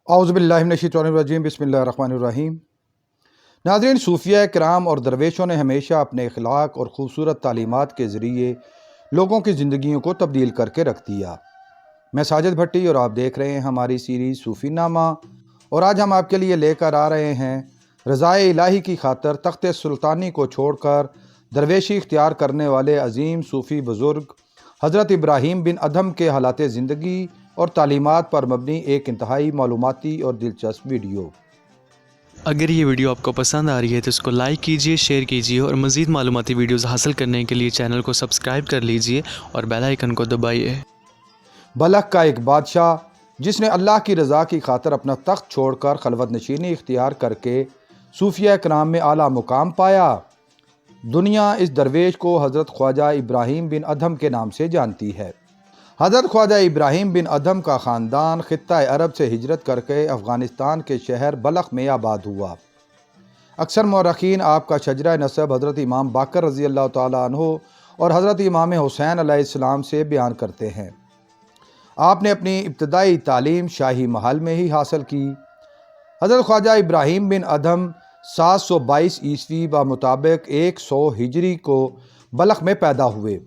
औज़ुबिल्लाहि मिनश्शैतानिर्रजीम बिस्मिल्लाहिर्रहमानिर्रहीम। नाज़रीन, सूफिया किराम और दरवेशों ने हमेशा अपने अखलाक और ख़ूबसूरत तालीमात के ज़रिए लोगों की ज़िंदगियों को तब्दील करके रख दिया। मैं साजिद भट्टी और आप देख रहे हैं हमारी सीरीज़ सूफ़ी नामा, और आज हम आपके लिए लेकर आ रहे हैं रज़ाए इलाही की खातर तख्त सुल्तानी को छोड़कर दरवेशी इख्तियार करने वाले अजीम सूफ़ी बुज़ुर्ग हज़रत इब्राहीम बिन अदहम के हालात ज़िंदगी और तालीमात पर मबनी एक इंतहाई मालूमाती और दिलचस्प वीडियो। अगर ये वीडियो आपको पसंद आ रही है तो इसको लाइक कीजिए, शेयर कीजिए और मज़ीद मालूमाती वीडियोस हासिल करने के लिए चैनल को सब्सक्राइब कर लीजिए और बेल आइकन को दबाइए। बलख का एक बादशाह जिसने अल्लाह की रज़ा की खातर अपना तख्त छोड़कर खलवत नशीनी इख्तियार करके सूफिया किराम में आला मुकाम पाया, दुनिया इस दरवेश को हज़रत ख्वाजा इब्राहीम बिन अदहम के नाम से जानती है। हज़रत ख्वाजा इब्राहीम बिन अदहम का ख़ानदान ख़ित्ता अरब से हिजरत करके अफ़गानिस्तान के शहर बलख में आबाद हुआ। अक्सर मौरख़ीन आपका शजरा नसब हज़रत इमाम बाकर रज़ी अल्लाह तआला अन्हु और हज़रत इमाम हुसैन अलैहिस्सलाम से बयान करते हैं। आपने अपनी इब्तदाई तालीम शाही महल में ही हासिल की। हज़रत ख्वाजा इब्राहीम बिन अदहम 722 ईस्वी व मुताबिक 100 हिजरी को बलख में पैदा हुए।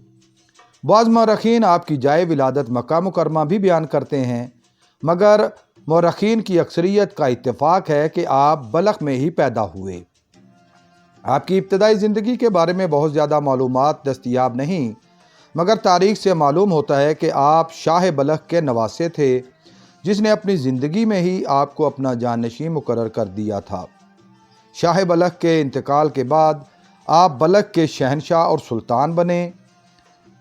बाज़ मौरख़ीन आपकी जाए विलादत मक्का मुकरमा भी बयान करते हैं, मगर मौरख़ीन की अक्सरियत का इत्तेफाक है कि आप बलख में ही पैदा हुए। आपकी इब्तदाई ज़िंदगी के बारे में बहुत ज़्यादा मालूमात दस्तयाब नहीं, मगर तारीख़ से मालूम होता है कि आप शाह बलख के नवासे थे, जिसने अपनी ज़िंदगी में ही आपको अपना जाननशीन मुकर्रर कर दिया था। शाह बलख के इंतकाल के बाद आप बलख के शहनशाह और सुल्तान बने।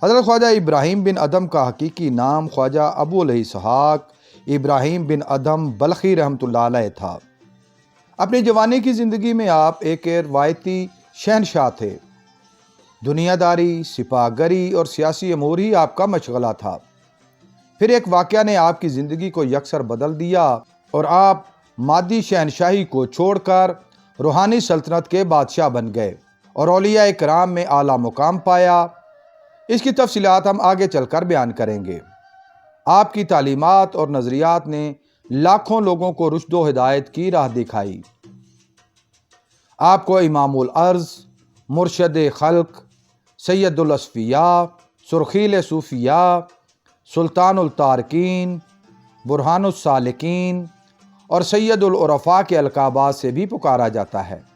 हज़रत ख्वाजा इब्राहीम बिन अदहम का हकीकी नाम ख्वाजा अबू इसहाक़ इब्राहीम बिन अदहम बलखी रहमतुल्लाह अलैह था। अपनी जवानी की ज़िंदगी में आप एक रवायती शहनशाह थे। दुनियादारी, सिपाहगरी और सियासी अमूर ही आपका मशगला था। फिर एक वाक़या ने आपकी ज़िंदगी को यकसर बदल दिया और आप मादी शहनशाही को छोड़कर रूहानी सल्तनत के बादशाह बन गए और औलिया किराम में आला मुकाम पाया। इसकी तफसीलात हम आगे चलकर बयान करेंगे। आपकी तालीमात और नज़रियात ने लाखों लोगों को रुश्द व हिदायत की राह दिखाई। आपको इमामुल अर्ज़, मुर्शद खल्क, सैयदुल असफिया, सुरखील सूफिया, सुल्तानुल तारकीन, बुरहानुस सालिकीन और सैयदुल उरफा के अलकाबात से भी पुकारा जाता है।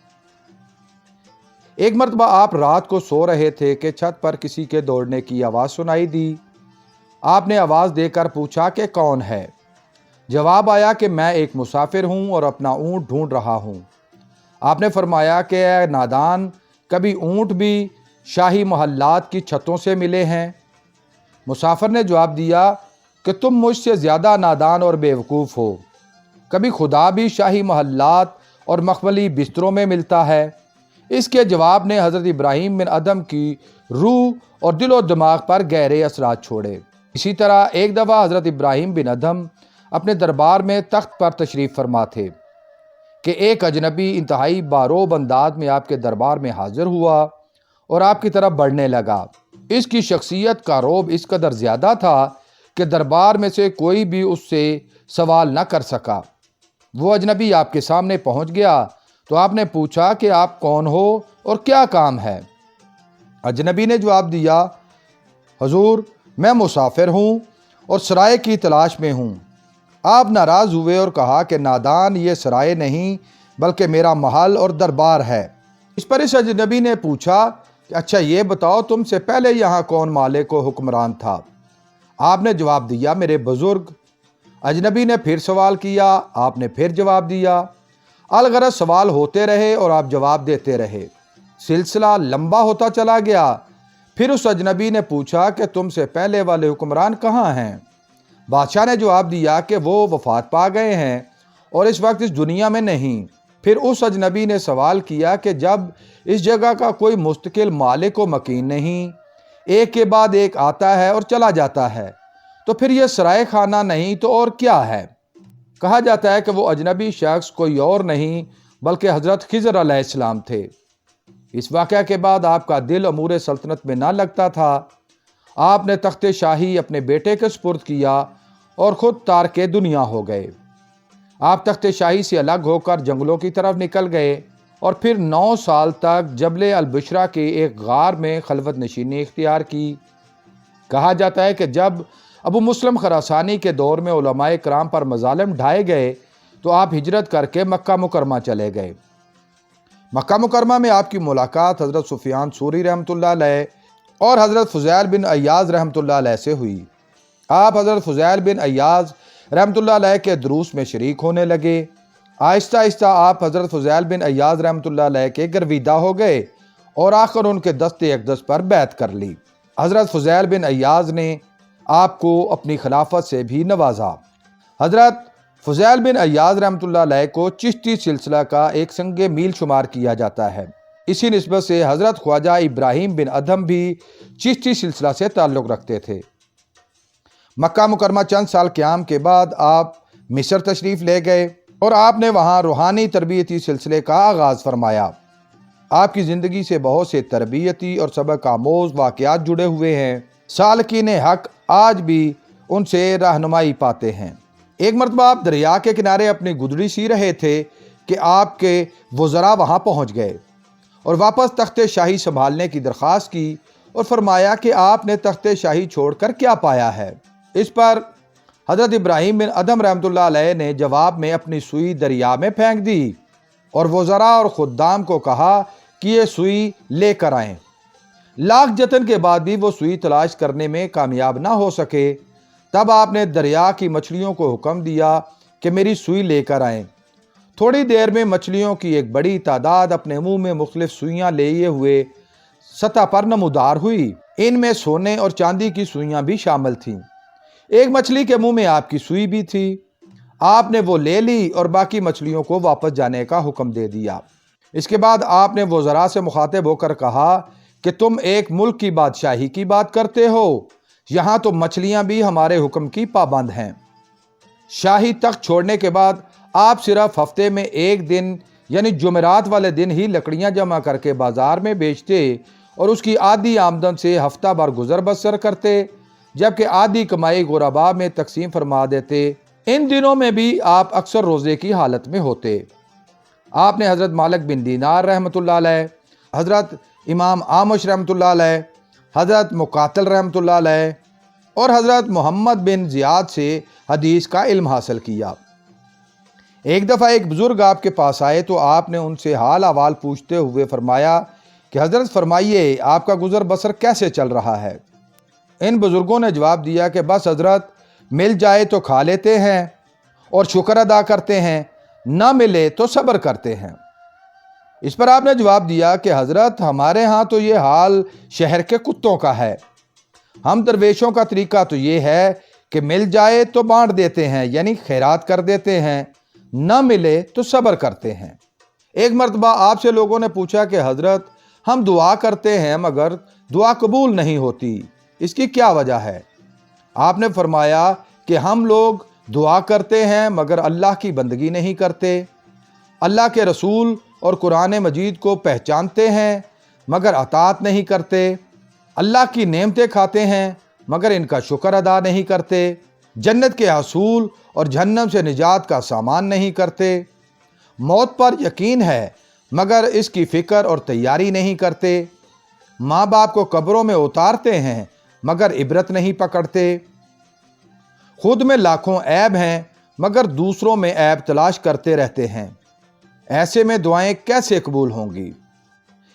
एक मरतबा आप रात को सो रहे थे कि छत पर किसी के दौड़ने की आवाज़ सुनाई दी। आपने आवाज़ देकर पूछा कि कौन है। जवाब आया कि मैं एक मुसाफिर हूँ और अपना ऊँट ढूंढ रहा हूँ। आपने फरमाया कि ऐ नादान, कभी ऊँट भी शाही महल्लात की छतों से मिले हैं? मुसाफिर ने जवाब दिया कि तुम मुझसे ज़्यादा नादान और बेवकूफ़ हो। कभी खुदा भी शाही महल्लात और मखमली बिस्तरों में मिलता है। इसके जवाब ने हज़रत इब्राहीम बिन अदहम की रूह और दिलो दिमाग पर गहरे असरात छोड़े। इसी तरह एक दफ़ा हज़रत इब्राहीम बिन अदहम अपने दरबार में तख्त पर तशरीफ़ फरमा थे कि एक अजनबी इंतहाई बारोब अंदाज में आपके दरबार में हाजिर हुआ और आपकी तरफ बढ़ने लगा। इसकी शख्सियत का रोब इस कदर ज़्यादा था कि दरबार में से कोई भी उससे सवाल न कर सका। वो अजनबी आपके सामने पहुँच गया तो आपने पूछा कि आप कौन हो और क्या काम है? अजनबी ने जवाब दिया, हुजूर, मैं मुसाफिर हूँ और सराय की तलाश में हूँ। आप नाराज़ हुए और कहा कि नादान, ये सराय नहीं बल्कि मेरा महल और दरबार है। इस पर इस अजनबी ने पूछा कि अच्छा ये बताओ, तुमसे पहले यहाँ कौन मालिक व हुक्मरान था? आपने जवाब दिया, मेरे बुज़ुर्ग। अजनबी ने फिर सवाल किया, आपने फिर जवाब दिया। अलगरज सवाल होते रहे और आप जवाब देते रहे। सिलसिला लंबा होता चला गया। फिर उस अजनबी ने पूछा कि तुमसे पहले वाले हुक्मरान कहाँ हैं? बादशाह ने जवाब दिया कि वो वफ़ात पा गए हैं और इस वक्त इस दुनिया में नहीं। फिर उस अजनबी ने सवाल किया कि जब इस जगह का कोई मुस्तकिल मालिक व मकीन नहीं, एक के बाद एक आता है और चला जाता है, तो फिर यह सराय खाना नहीं तो और क्या है? कहा जाता है कि वो अजनबी शख्स कोई और नहीं बल्कि हज़रत खिज़र अलैहिस्सलाम थे। इस वाक़या के बाद आपका दिल अमूर सल्तनत में ना लगता था। आपने तख्ते शाही अपने बेटे के सुपुर्द किया और ख़ुद तारके दुनिया हो गए। آپ تخت شاہی سے الگ ہو کر جنگلوں کی طرف نکل گئے اور پھر 9 سال تک جبل البشرا کے ایک غار میں خلوت نشینی اختیار کی۔ کہا جاتا ہے کہ جب ابو مسلم خراسانی کے دور میں علماء کرام پر مظالم ڈھائے گئے تو آپ ہجرت کر کے مکہ مکرمہ چلے گئے۔ مکہ مکرمہ میں آپ کی ملاقات حضرت سفیان ثوری رحمۃ اللہ علیہ اور حضرت فضیل بن عیاض رحمۃ اللہ علیہ سے ہوئی۔ آپ حضرت فضیل بن عیاض رحمۃ اللہ علیہ کے دروس میں شریک ہونے لگے۔ آہستہ آہستہ آپ حضرت فضیل بن عیاض رحمۃ اللہ علیہ کے گرویدہ ہو گئے اور آخر ان کے دست اقدس پر بیعت کر لی۔ حضرت فضیل بن عیاض نے آپ کو اپنی خلافت سے بھی نوازا۔ حضرت فضیل بن عیاض رحمۃ اللہ علیہ کو چشتی سلسلہ کا ایک سنگ میل شمار کیا جاتا ہے۔ اسی نسبت سے حضرت خواجہ ابراہیم بن ادھم بھی چشتی سلسلہ سے تعلق رکھتے تھے۔ مکہ مکرمہ چند سال قیام کے بعد آپ مصر تشریف لے گئے اور آپ نے وہاں روحانی تربیتی سلسلے کا آغاز فرمایا۔ آپ کی زندگی سے بہت سے تربیتی اور سبق آموز واقعات جڑے ہوئے ہیں۔ سالکین حق آج بھی ان سے رہنمائی پاتے ہیں۔ ایک مرتبہ آپ دریا کے کنارے اپنی گدڑی سی رہے تھے کہ آپ کے وزراء وہاں پہنچ گئے اور واپس تخت شاہی سنبھالنے کی درخواست کی اور فرمایا کہ آپ نے تخت شاہی چھوڑ کر کیا پایا ہے۔ اس پر حضرت ابراہیم بن ادھم رحمۃ اللہ علیہ نے جواب میں اپنی سوئی دریا میں پھینک دی اور وزراء اور خدام کو کہا کہ یہ سوئی لے کر آئیں۔ لاکھ جتن کے بعد بھی وہ سوئی تلاش کرنے میں کامیاب نہ ہو سکے۔ تب آپ نے دریا کی مچھلیوں کو حکم دیا کہ میری سوئی لے کر آئیں۔ تھوڑی دیر میں مچھلیوں کی ایک بڑی تعداد اپنے منہ میں مختلف سوئیاں لیے ہوئے سطح پر نمودار ہوئی۔ ان میں سونے اور چاندی کی سوئیاں بھی شامل تھیں۔ ایک مچھلی کے منہ میں آپ کی سوئی بھی تھی۔ آپ نے وہ لے لی اور باقی مچھلیوں کو واپس جانے کا حکم دے دیا۔ اس کے بعد آپ نے وزراء سے مخاطب ہو کر کہا کہ تم ایک ملک کی بادشاہی کی بات کرتے ہو، یہاں تو مچھلیاں بھی ہمارے حکم کی پابند ہیں۔ شاہی تخت چھوڑنے کے بعد آپ صرف ہفتے میں ایک دن یعنی جمعرات والے دن ہی لکڑیاں جمع کر کے بازار میں بیچتے اور اس کی آدھی آمدن سے ہفتہ بھر گزر بسر کرتے، جبکہ آدھی کمائی غرباء میں تقسیم فرما دیتے۔ ان دنوں میں بھی آپ اکثر روزے کی حالت میں ہوتے۔ آپ نے حضرت مالک بن دینار رحمۃ اللہ علیہ، حضرت امام عامش رحمۃ اللہ علیہ، حضرت مقاتل رحمۃ اللہ علیہ اور حضرت محمد بن زیاد سے حدیث کا علم حاصل کیا۔ ایک دفعہ ایک بزرگ آپ کے پاس آئے تو آپ نے ان سے حال احوال پوچھتے ہوئے فرمایا کہ حضرت فرمائیے آپ کا گزر بسر کیسے چل رہا ہے؟ ان بزرگوں نے جواب دیا کہ بس حضرت مل جائے تو کھا لیتے ہیں اور شکر ادا کرتے ہیں، نہ ملے تو صبر کرتے ہیں۔ اس پر آپ نے جواب دیا کہ حضرت ہمارے ہاں تو یہ حال شہر کے کتوں کا ہے۔ ہم درویشوں کا طریقہ تو یہ ہے کہ مل جائے تو بانٹ دیتے ہیں یعنی خیرات کر دیتے ہیں، نہ ملے تو صبر کرتے ہیں۔ ایک مرتبہ آپ سے لوگوں نے پوچھا کہ حضرت ہم دعا کرتے ہیں مگر دعا قبول نہیں ہوتی، اس کی کیا وجہ ہے؟ آپ نے فرمایا کہ ہم لوگ دعا کرتے ہیں مگر اللہ کی بندگی نہیں کرتے، اللہ کے رسول اور قرآن مجید کو پہچانتے ہیں مگر اطاعت نہیں کرتے، اللہ کی نعمتیں کھاتے ہیں مگر ان کا شکر ادا نہیں کرتے، جنت کے حصول اور جہنم سے نجات کا سامان نہیں کرتے، موت پر یقین ہے مگر اس کی فکر اور تیاری نہیں کرتے، ماں باپ کو قبروں میں اتارتے ہیں مگر عبرت نہیں پکڑتے، خود میں لاکھوں عیب ہیں مگر دوسروں میں عیب تلاش کرتے رہتے ہیں، ایسے میں دعائیں کیسے قبول ہوں گی؟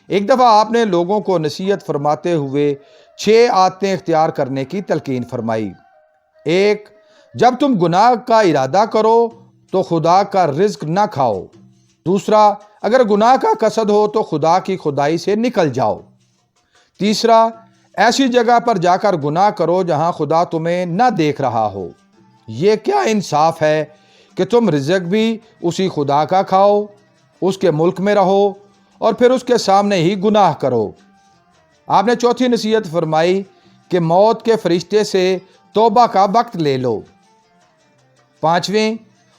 ایک دفعہ آپ نے لوگوں کو نصیحت فرماتے ہوئے 6 عادتیں اختیار کرنے کی تلقین فرمائی۔ 1، جب تم گناہ کا ارادہ کرو تو خدا کا رزق نہ کھاؤ۔ 2، اگر گناہ کا قصد ہو تو خدا کی خدائی سے نکل جاؤ۔ 3، ایسی جگہ پر جا کر گناہ کرو جہاں خدا تمہیں نہ دیکھ رہا ہو۔ یہ کیا انصاف ہے کہ تم رزق بھی اسی خدا کا کھاؤ، اس کے ملک میں رہو اور پھر اس کے سامنے ہی گناہ کرو۔ آپ نے 4تھی نصیحت فرمائی کہ موت کے فرشتے سے توبہ کا وقت لے لو۔ 5ویں،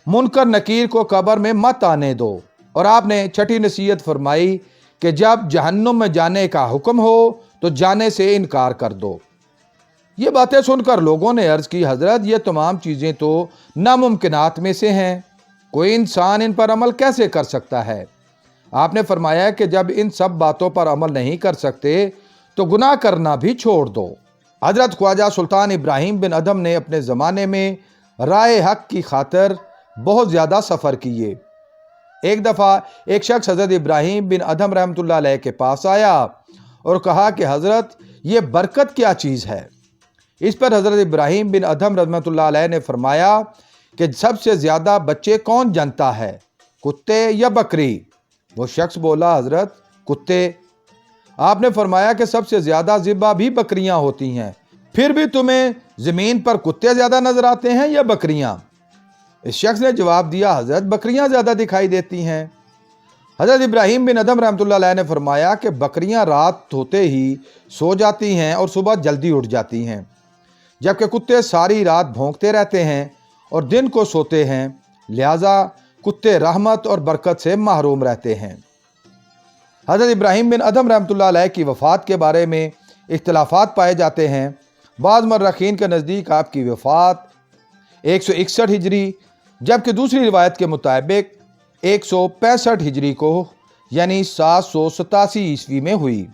منکر نکیر کو قبر میں مت آنے دو۔ اور آپ نے 6ٹھی نصیحت فرمائی کہ جب جہنم میں جانے کا حکم ہو تو جانے سے انکار کر دو۔ یہ باتیں سن کر لوگوں نے عرض کی حضرت یہ تمام چیزیں تو ناممکنات میں سے ہیں، कोई इंसान इन पर अमल कैसे कर सकता है? आपने फरमाया कि जब इन सब बातों पर अमल नहीं कर सकते तो गुनाह करना भी छोड़ दो। हजरत ख्वाजा सुल्तान इब्राहिम बिन अदहम ने अपने ज़माने में राय हक की खातिर बहुत ज़्यादा सफ़र किए। एक दफ़ा एक शख्स हज़रत इब्राहिम बिन अदहम रहमतुल्लाह अलैह के पास आया और कहा कि हज़रत, ये बरकत क्या चीज़ है? इस पर हज़रत इब्राहिम बिन अदहम रहमतुल्लाह अलैह ने फरमाया कि सबसे ज़्यादा बच्चे कौन जनता है, कुत्ते या बकरी? वो शख्स बोला, हज़रत, कुत्ते। आपने फरमाया कि सबसे ज़्यादा ज़िबा भी बकरियां होती हैं, फिर भी तुम्हें ज़मीन पर कुत्ते ज़्यादा नज़र आते हैं या बकरियां? इस शख्स ने जवाब दिया, हज़रत, बकरियां ज़्यादा दिखाई देती हैं। हज़रत इब्राहिम बिन अदहम रहमतुल्लाह अलैह ने फरमाया कि बकरियां रात होते ही सो जाती हैं और सुबह जल्दी उठ जाती हैं, जबकि कुत्ते सारी रात भौंकते रहते हैं और दिन को सोते हैं। लिहाजा कुत्ते रहमत और बरकत से महरूम रहते हैं। हज़रत इब्राहिम बिन अदहम रहमतुल्लाह अलैह की वफ़ात के बारे में इख्तिलाफ़ात पाए जाते हैं। बाज़ मर्रखीन के नज़दीक आपकी वफ़ात 161 हिजरी, जबकि दूसरी रिवायत के मुताबिक 165 हिजरी को यानी 787 ईस्वी में हुई।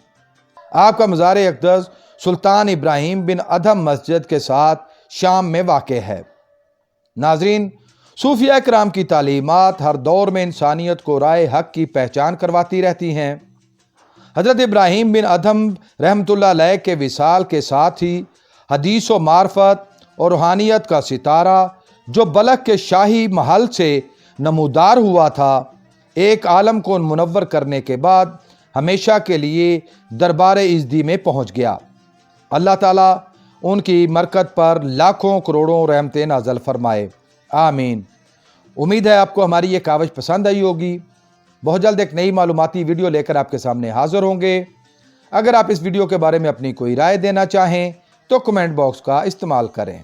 आपका मज़ार अक़दस सुल्तान इब्राहिम बिन अदहम मस्जिद के साथ शाम में वाक़े है। नाज़रीन, सूफिया कराम की तालीमात हर दौर में इंसानियत को राय हक की पहचान करवाती रहती हैं। हज़रत इब्राहिम बिन अदहम रहमतुल्लाह अलैह के विसाल के साथ ही हदीस व मार्फत और रूहानियत का सितारा जो बलख के शाही महल से नमूदार हुआ था, एक आलम को मुनव्वर करने के बाद हमेशा के लिए दरबार इज़्दी में पहुँच गया। अल्लाह ताला उनकी मरकत पर लाखों करोड़ों रहमतें नाज़िल फरमाए, आमीन। उम्मीद है आपको हमारी ये काविश पसंद आई होगी। बहुत जल्द एक नई मालूमाती वीडियो लेकर आपके सामने हाज़िर होंगे। अगर आप इस वीडियो के बारे में अपनी कोई राय देना चाहें तो कमेंट बॉक्स का इस्तेमाल करें।